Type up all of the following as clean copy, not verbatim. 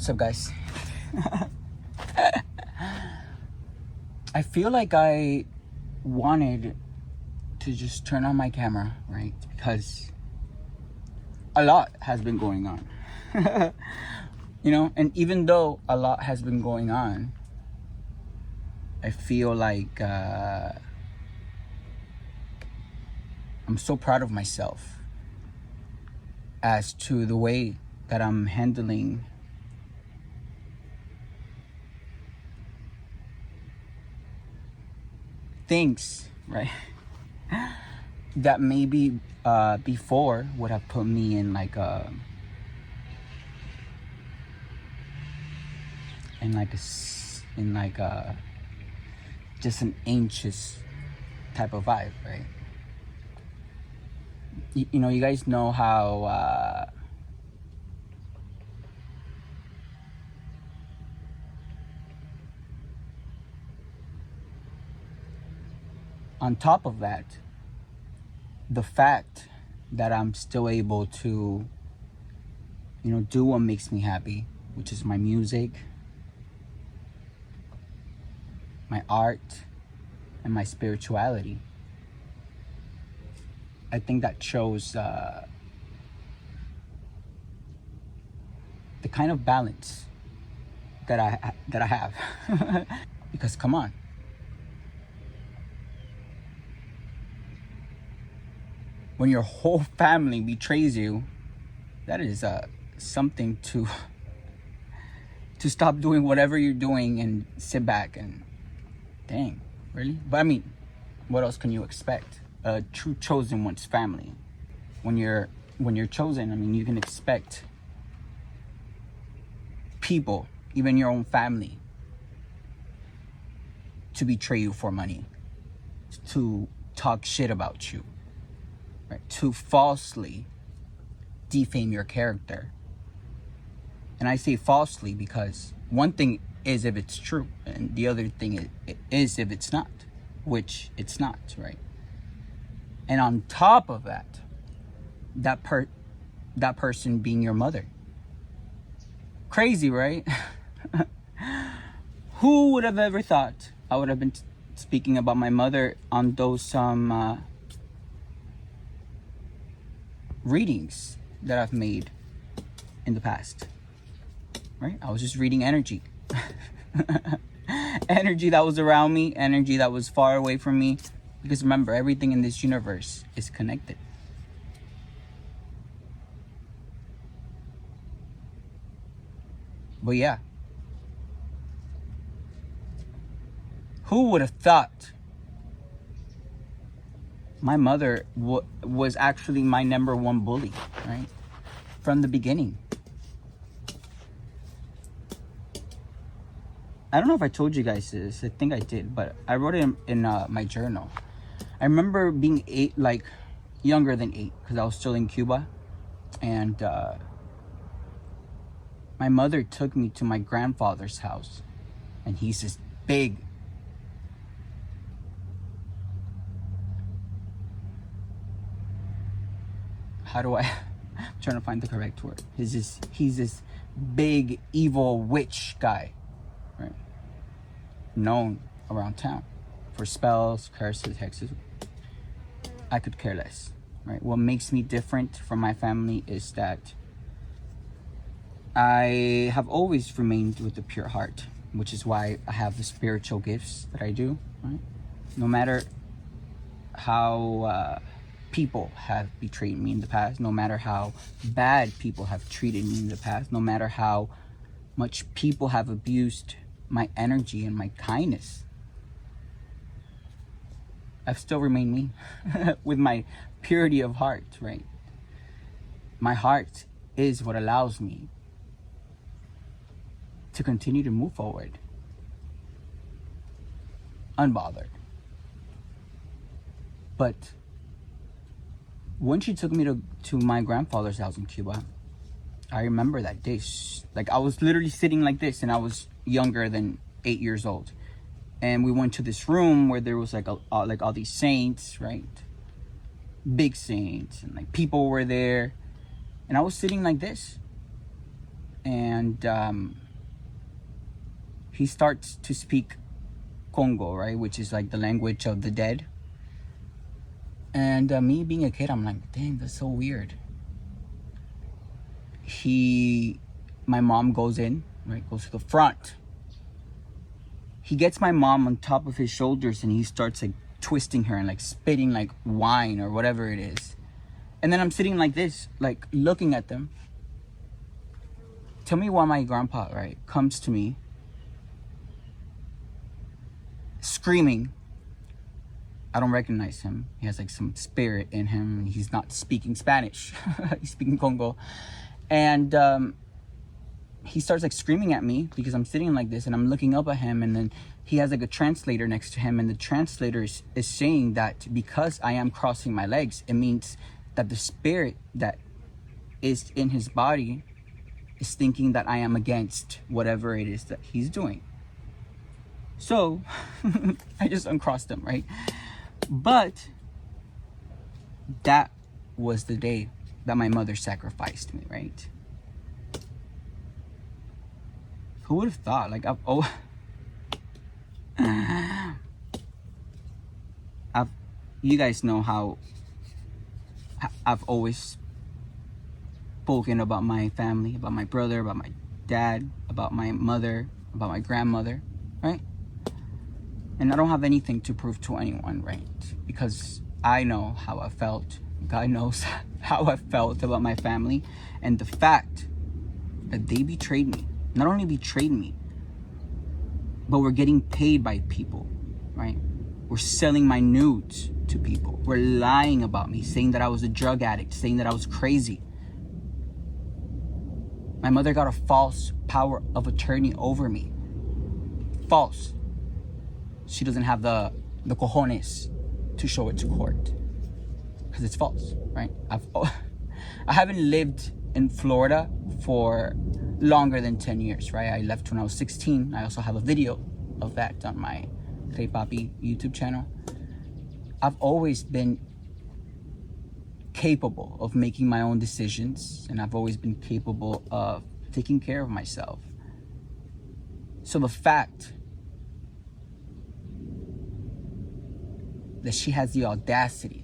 What's up, guys? I feel like I wanted to just turn on my camera, right? Because a lot has been going on. And even though a lot has been going on, I feel like I'm so proud of myself as to the way that I'm handling things, right? That maybe before would have put me in like a just an anxious type of vibe, right? You guys know how on top of that, the fact that I'm still able to, do what makes me happy, which is my music, my art, and my spirituality. I think that shows the kind of balance that I have. Because come on, when your whole family betrays you, that is something to stop doing whatever you're doing and sit back and dang, really? But I mean, what else can you expect? A true chosen one's family. When you're chosen, I mean, you can expect people, even your own family, to betray you for money, to talk shit about you, right? To falsely defame your character. And I say falsely because one thing is if it's true, and the other thing is if it's not, which it's not, right? And on top of that, that person being your mother. Crazy, right? Who would have ever thought I would have been speaking about my mother on those readings that I've made in the past, right? I was just reading energy. Energy that was around me, energy that was far away from me. Because remember, everything in this universe is connected. But yeah, who would have thought my mother was actually my number one bully, right? From the beginning. I don't know if I told you guys this. I think I did, but I wrote it in my journal. I remember being younger than 8, because I was still in Cuba, and my mother took me to my grandfather's house, and he's this big, I'm trying to find the correct word. He's this big evil witch guy, right? Known around town for spells, curses, hexes. I could care less, right? What makes me different from my family is that I have always remained with a pure heart, which is why I have the spiritual gifts that I do, right? No matter how people have betrayed me in the past, no matter how bad people have treated me in the past, no matter how much people have abused my energy and my kindness, I've still remained me with my purity of heart, right? My heart is what allows me to continue to move forward, unbothered. But when she took me to my grandfather's house in Cuba, I remember that day. Like, I was literally sitting like this, and I was younger than 8 years old. And we went to this room where there was like all these saints, right? Big saints, and like people were there. And I was sitting like this. and he starts to speak Congo, right, which is like the language of the dead. And me being a kid, I'm like, dang, that's so weird. My mom goes in, right, goes to the front. He gets my mom on top of his shoulders and he starts like twisting her and like spitting like wine or whatever it is. And then I'm sitting like this, like looking at them. Tell me why my grandpa, right, comes to me screaming. I don't recognize him. He has like some spirit in him. He's not speaking Spanish. He's speaking Congo. And he starts like screaming at me because I'm sitting like this and I'm looking up at him, and then he has like a translator next to him, and the translator is saying that because I am crossing my legs, it means that the spirit that is in his body is thinking that I am against whatever it is that he's doing. So I just uncrossed him, right? But that was the day that my mother sacrificed me, right? Who would have thought? Like, you guys know how I've always spoken about my family, about my brother, about my dad, about my mother, about my grandmother, right? And I don't have anything to prove to anyone, right? Because I know how I felt. God knows how I felt about my family. And the fact that they betrayed me, not only betrayed me, but we're getting paid by people, right? We're selling my nudes to people. We're lying about me, saying that I was a drug addict, saying that I was crazy. My mother got a false power of attorney over me. False. She doesn't have the cojones to show it to court because it's false, right? I haven't lived in Florida for longer than 10 years, right? I left when I was 16. I also have a video of that on my Rey Papi YouTube channel. I've always been capable of making my own decisions, and I've always been capable of taking care of myself. So the fact that she has the audacity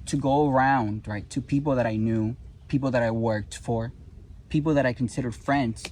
to go around, right, to people that I knew, people that I worked for, people that I considered friends,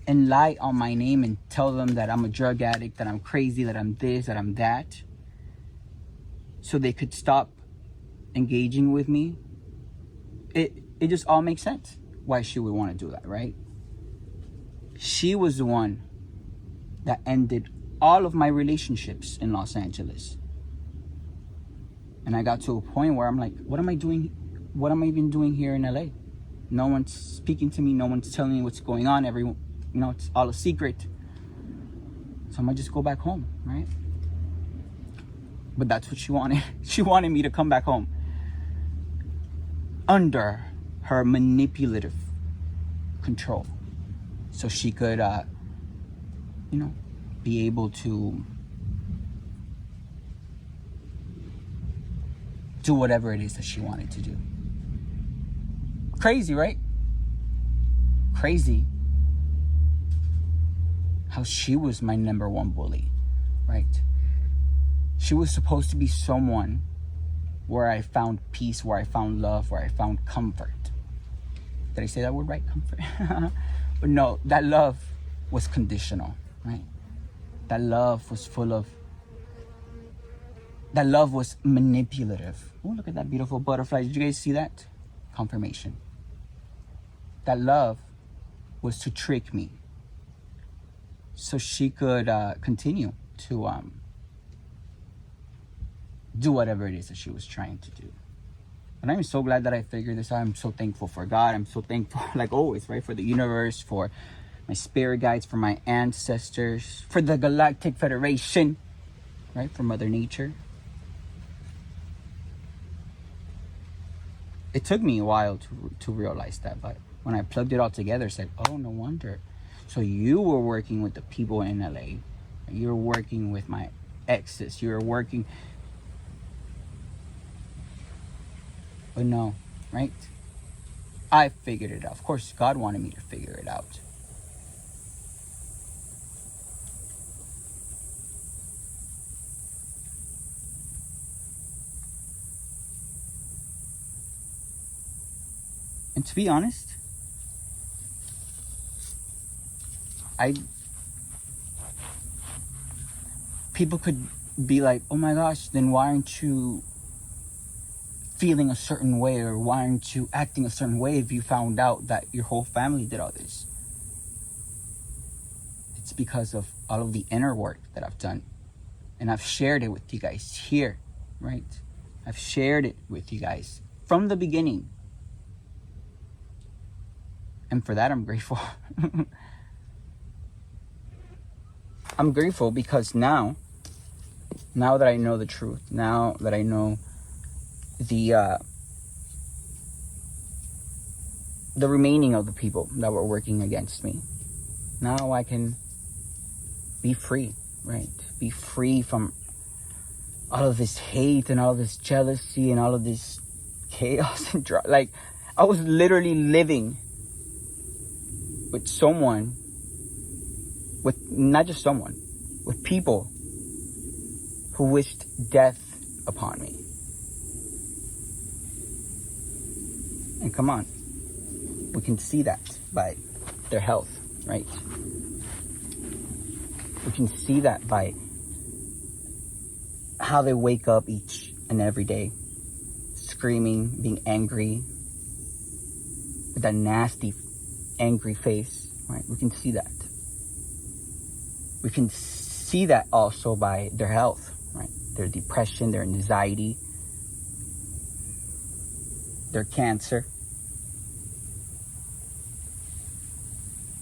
and lie on my name and tell them that I'm a drug addict, that I'm crazy, that I'm this, that I'm that, so they could stop engaging with me. It just all makes sense why she would want to do that, right? She was the one that ended all of my relationships in Los Angeles. And I got to a point where I'm like, what am I doing? What am I even doing here in LA? No one's speaking to me. No one's telling me what's going on. Everyone, it's all a secret. So I might just go back home, right? But that's what she wanted. She wanted me to come back home under her manipulative control, so she could, be able to do whatever it is that she wanted to do. Crazy, right? Crazy how she was my number one bully, right? She was supposed to be someone where I found peace, where I found love, where I found comfort. Did I say that word right? Comfort? But no, that love was conditional, right? That love was that love was manipulative. Oh, look at that beautiful butterfly. Did you guys see that? Confirmation. That love was to trick me so she could continue to do whatever it is that she was trying to do. And I'm so glad that I figured this out. I'm so thankful for God. I'm so thankful, like always, right? For the universe, for my spirit guides, for my ancestors, for the Galactic Federation, right? For Mother Nature. It took me a while to realize that, but when I plugged it all together, it's like, oh, no wonder. So you were working with the people in LA. You're working with my exes. You're working... But no, right? I figured it out. Of course, God wanted me to figure it out. And to be honest, people could be like, oh my gosh, then why aren't you feeling a certain way, or why aren't you acting a certain way if you found out that your whole family did all this? It's because of all of the inner work that I've done. And I've shared it with you guys here, right? I've shared it with you guys from the beginning. And for that, I'm grateful. I'm grateful because now that I know the truth, now that I know the remaining of the people that were working against me, now I can be free, right? Be free from all of this hate and all of this jealousy and all of this chaos and like, I was literally living with someone, with not just someone, with people who wished death upon me. And come on, we can see that by their health, right? We can see that by how they wake up each and every day, screaming, being angry, with that nasty, angry face, right? We can see that. We can see that also by their health, right? Their depression, their anxiety, their cancer,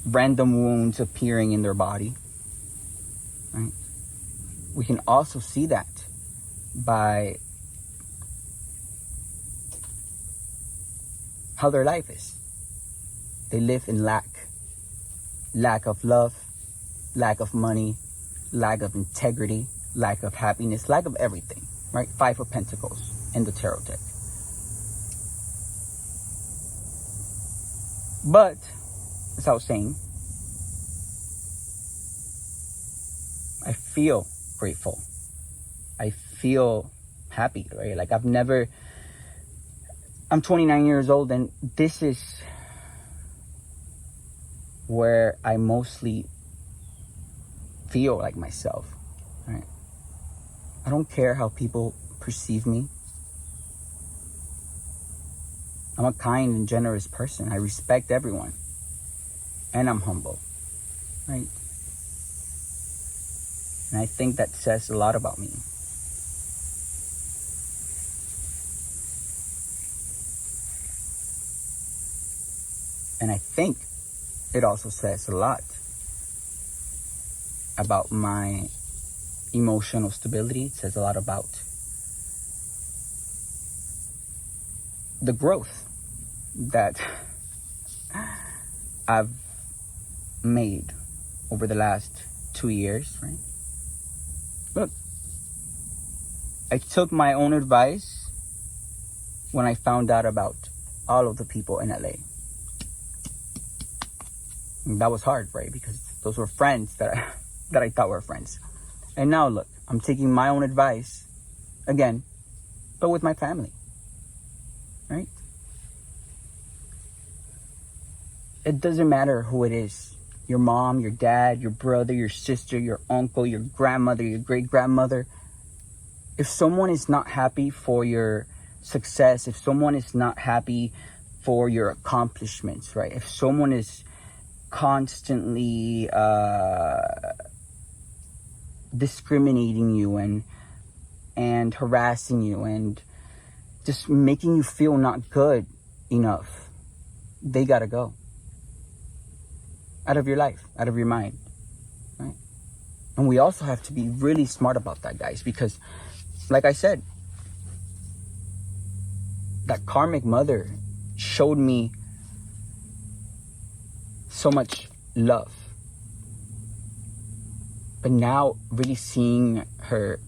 random wounds appearing in their body, right? We can also see that by how their life is. They live in lack of love, lack of money, lack of integrity, lack of happiness, lack of everything, right? 5 of Pentacles in the tarot deck. But, as I was saying, I feel grateful. I feel happy, right? Like I'm 29 years old, and this is where I mostly feel like myself, right? I don't care how people perceive me. I'm a kind and generous person. I respect everyone. And I'm humble, right? And I think that says a lot about me. And I think it also says a lot about my emotional stability. It says a lot about the growth that I've made over the last 2 years, right? Look, I took my own advice when I found out about all of the people in LA. And that was hard, right? Because those were friends that I thought were friends. And now look, I'm taking my own advice again, but with my family, right? It doesn't matter who it is. Your mom, your dad, your brother, your sister, your uncle, your grandmother, your great-grandmother. If someone is not happy for your success, if someone is not happy for your accomplishments, right? If someone is constantly discriminating you and harassing you and just making you feel not good enough, they gotta go. Out of your life, out of your mind, right? And we also have to be really smart about that, guys, because like I said, that karmic mother showed me so much love. But now really seeing her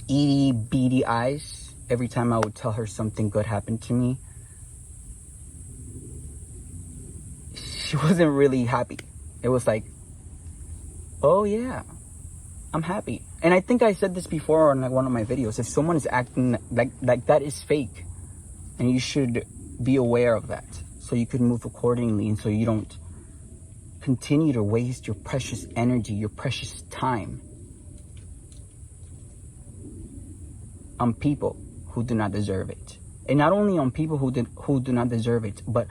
itty beady eyes every time I would tell her something good happened to me, she wasn't really happy. It was like, oh yeah, I'm happy. And I think I said this before on like one of my videos. If someone is acting like that is fake, and you should be aware of that, so you can move accordingly, and so you don't continue to waste your precious energy, your precious time on people who do not deserve it. And not only on people who do not deserve it, but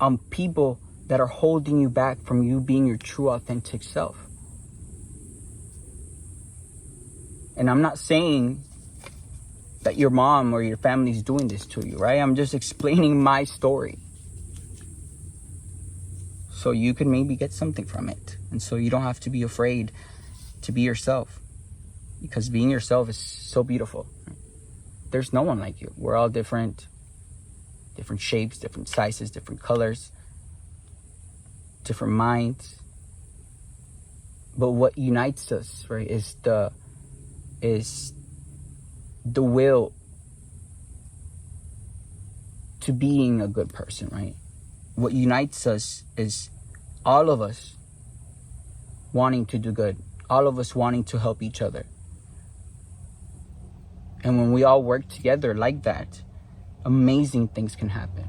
on people that are holding you back from you being your true authentic self. And I'm not saying that your mom or your family is doing this to you, right? I'm just explaining my story, so you can maybe get something from it. And so you don't have to be afraid to be yourself, because being yourself is so beautiful. There's no one like you. We're all different shapes, different sizes, different colors, different minds. But what unites us, right, is the will to being a good person, right? What unites us is all of us wanting to do good, all of us wanting to help each other. And when we all work together like that, amazing things can happen.